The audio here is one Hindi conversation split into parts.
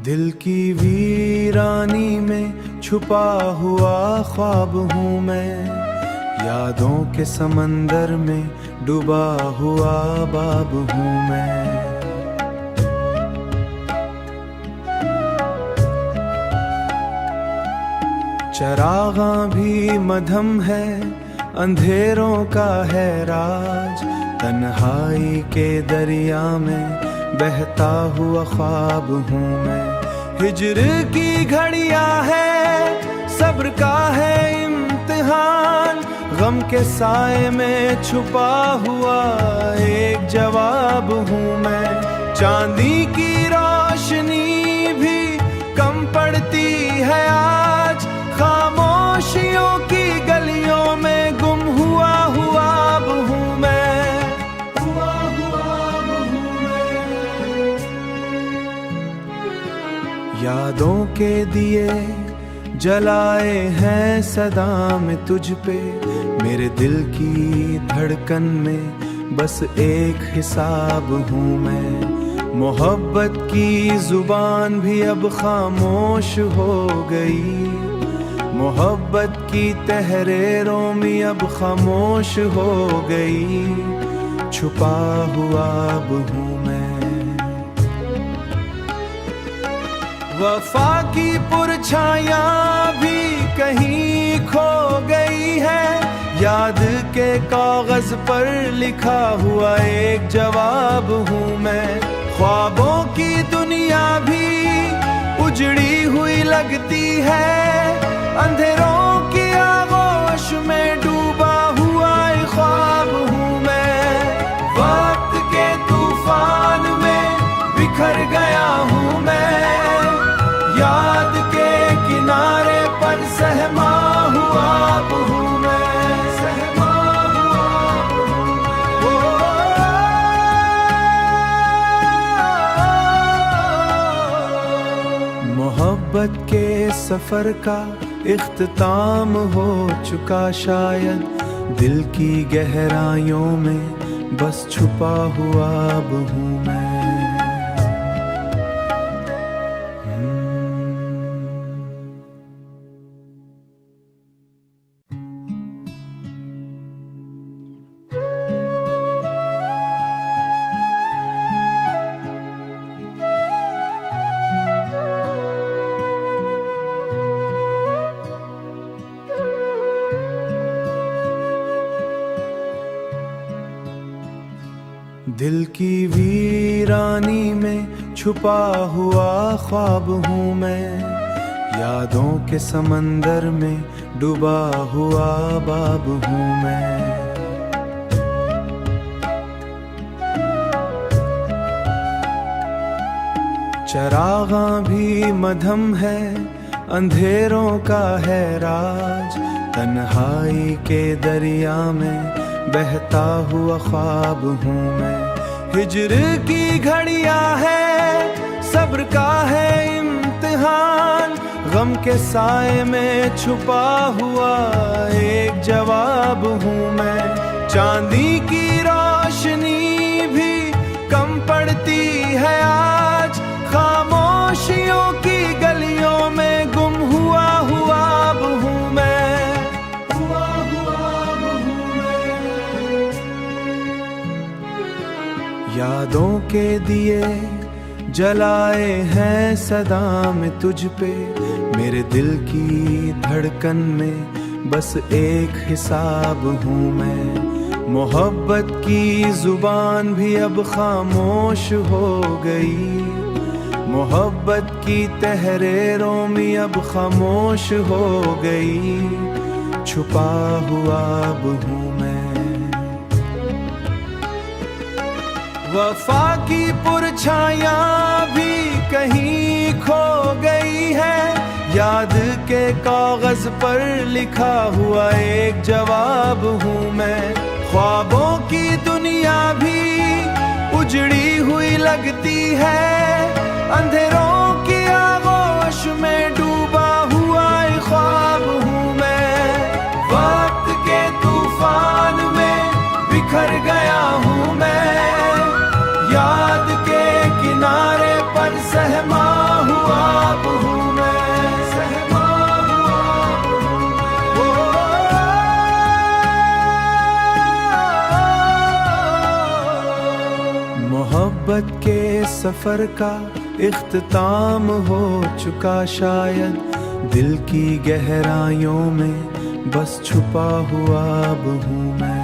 दिल की वीरानी में छुपा हुआ ख्वाब हूँ मैं, यादों के समंदर में डूबा हुआ बाब हूँ मैं। चरागां भी मधम है, अंधेरों का है राज, तन्हाई के दरिया में बहता हुआ ख्वाब हूँ मैं। हिज्र की घड़ियां है, सब्र का है इम्तिहान, गम के साए में छुपा हुआ एक जवाब हूँ मैं। चांदी की रोशनी भी कम पड़ती है आज, खामोशियों की गलियों में गुम हुआ अब हूँ मैं। यादों के दिए जलाए हैं सदा में तुझ पे, मेरे दिल की धड़कन में बस एक हिसाब हूँ मैं। मोहब्बत की जुबान भी अब खामोश हो गई, मोहब्बत की तहरीरों में अब खामोश हो गई, छुपा हुआ अब हूँ मैं। वफा की पुरछायां भी कहीं खो गई है, याद के कागज पर लिखा हुआ एक जवाब हूँ मैं। ख्वाबों की दुनिया भी उजड़ी हुई लगती है, अंधेरों की आगोश में डूबा हुआ एक ख्वाब हूँ मैं। वक्त के तूफान में बिखर गया हूँ मैं, याद के किनारे पर सहमा हुआ अब हूँ मैं, सहमा हुआ मोहब्बत के सफर का इख्तिताम हो चुका शायद, दिल की गहराइयों में बस छुपा हुआ अब हूँ मैं। दिल की वीरानी में छुपा हुआ ख्वाब हूँ मैं, यादों के समंदर में डूबा हुआ बाब हूँ मैं। चरागां भी मधम है, अंधेरों का है राज, तन्हाई के दरिया में बहता हुआ ख्वाब हूँ मैं। हिज्र की घड़ियां है, सब्र का है इम्तिहान, गम के साए में छुपा हुआ एक जवाब हूँ मैं। चांदी की रोशनी भी कम पड़ती है आज, खामोशियों की गलियों में गुम हुआ अब हूँ मैं। यादों के दिए जलाए हैं सदा में तुझ पे, मेरे दिल की धड़कन में बस एक हिसाब हूँ मैं। मोहब्बत की जुबान भी अब खामोश हो गई, मोहब्बत की तहरीरों में अब खामोश हो गई, छुपा हुआ अब हूँ मैं। वफा की पुरछायां भी कहीं खो गई है, याद के कागज पर लिखा हुआ एक जवाब हूँ मैं। ख्वाबों की दुनिया भी उजड़ी हुई लगती है, अंधेरों की आगोश में डूबा हुआ एक ख्वाब हूँ मैं। वक्त के तूफान में बिखर गया हूँ मैं, याद के किनारे पर सहमा हुआ मोहब्बत के सफर का इख्तिताम हो चुका शायद, दिल की गहराइयों में बस छुपा हुआ अब हूँ मैं।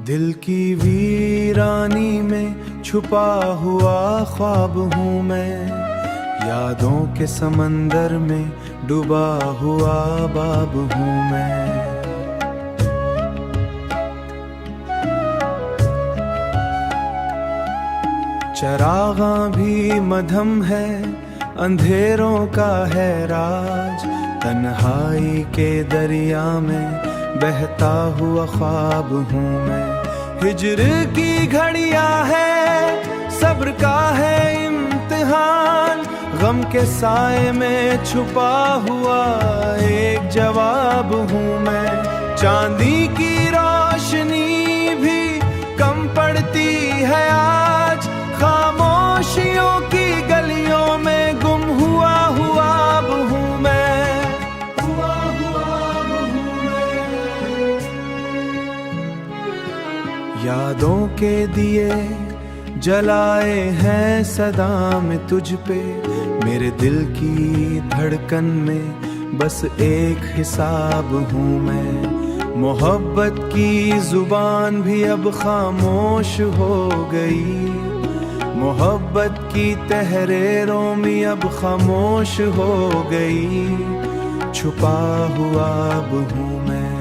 दिल की वीरानी में छुपा हुआ ख्वाब हूँ मैं, यादों के समंदर में डूबा हुआ बाब हूँ मैं। चरागां भी मधम है, अंधेरों का है राज, तन्हाई के दरिया में बहता हुआ ख्वाब हूँ मैं। हिज्र की घड़ियां है, सब्र का है इम्तिहान, गम के साए में छुपा हुआ एक जवाब हूँ मैं। चांदी की रोशनी भी कम पड़ती है आज, खामोशियों की गलियों में गुम हुआ हुआ अब हूँ मैं। यादों के दिए जलाए हैं सदा में तुझ पे, मेरे दिल की धड़कन में बस एक हिसाब हूँ मैं। मोहब्बत की जुबान भी अब खामोश हो गई, मोहब्बत की तहरीरों में अब खामोश हो गई, छुपा हुआ अब हूँ मैं।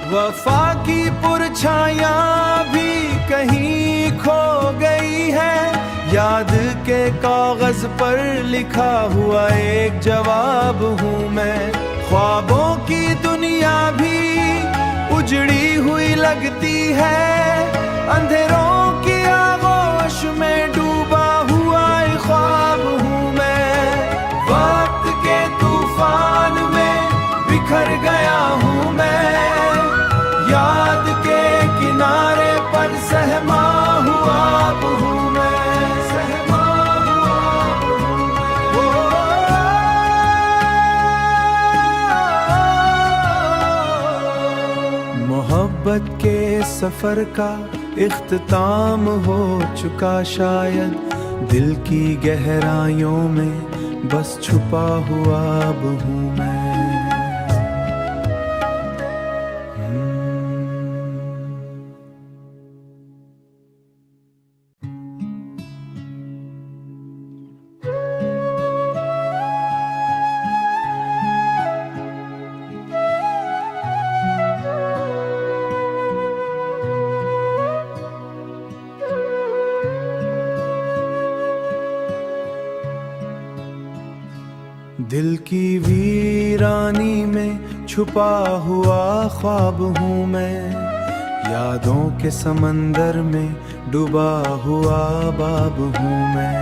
वफा की पुरछायां भी कहीं खो गई है, याद के कागज पर लिखा हुआ एक जवाब हूँ मैं। ख्वाबों की दुनिया भी उजड़ी हुई लगती है, अंधेरों की आगोश में डूबा हुआ एक ख्वाब हूँ मैं। वक्त के तूफान में बिखर गया हूँ मैं, याद के किनारे पर सहमा हुआ अब हूँ मैं, सहमा हुआ अब हूँ मैं। मोहब्बत के सफर का इख्तिताम हो चुका शायद, दिल की गहराइयों में बस छुपा हुआ अब हूँ मैं। दिल की वीरानी में छुपा हुआ ख्वाब हूँ मैं, यादों के समंदर में डूबा हुआ बाब हूँ मैं।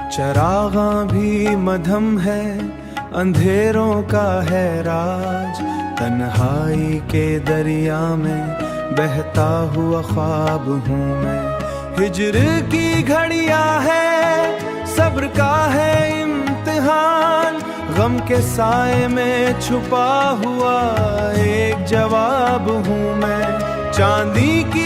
चरागां भी मधम है, अंधेरों का है राज, तन्हाई के दरिया में बहता हुआ ख्वाब हूँ मैं। हिज्र की घड़ियां है, सब्र का है इम्तिहान, गम के साए में छुपा हुआ एक जवाब हूँ मैं। चांदी की